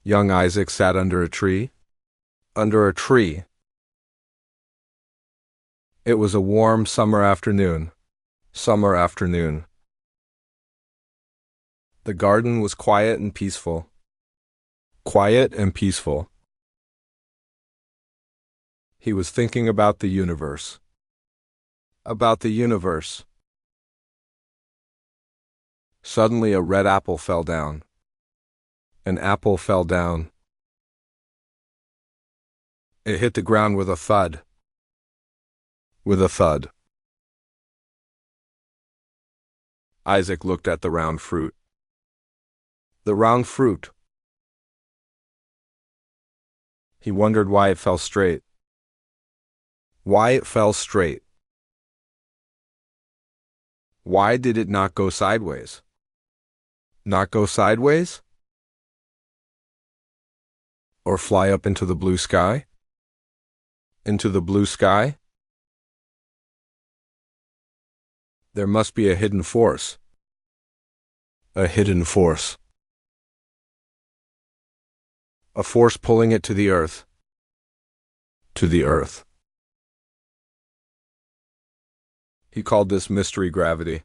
Young Isaac sat under a tree. Under a tree. It was a warm summer afternoon. Summer afternoon. The garden was quiet and peaceful. Quiet and peaceful. He was thinking about the universe. About the universe. Suddenly a red apple fell down. An apple fell down. It hit the ground with a thud. With a thud. Isaac looked at the round fruit. The round fruit. He wondered why it fell straight. Why it fell straight. Why did it not go sideways? Not go sideways? Or fly up into the blue sky? Into the blue sky? There must be a hidden force. A hidden force. A force pulling it to the earth. To the earth. He called this mystery gravity.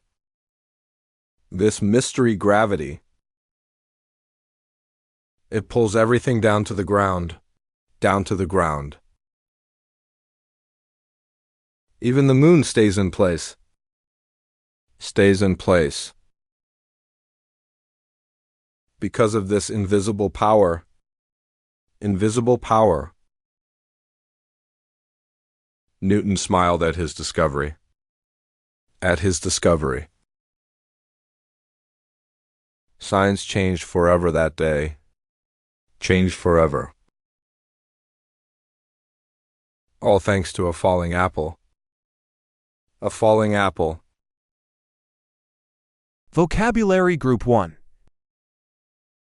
This mystery gravity. It pulls everything down to the ground. Down to the ground. Even the moon stays in place. Stays in place. Because of this invisible power. Invisible power. Newton smiled at his discovery. At his discovery. Science changed forever that day. Changed forever. All thanks to a falling apple. A falling apple. Vocabulary Group 1.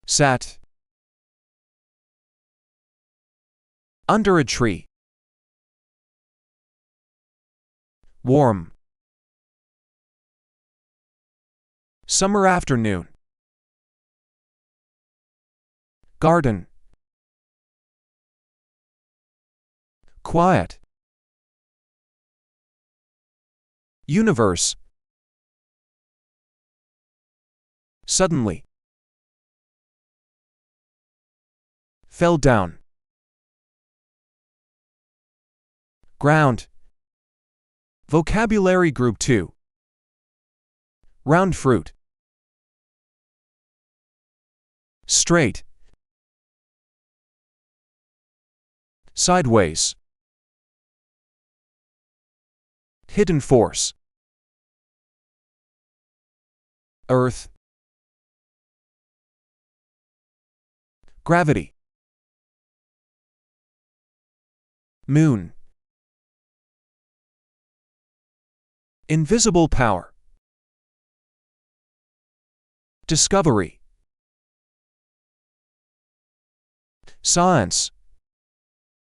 Sat. Under a tree. Warm. Summer afternoon. Garden. Quiet. Universe. Suddenly. Fell down. Ground. Vocabulary Group 2. Round fruit. Straight. Sideways. Hidden force. Earth. Gravity. Moon. Invisible power. Discovery. Science.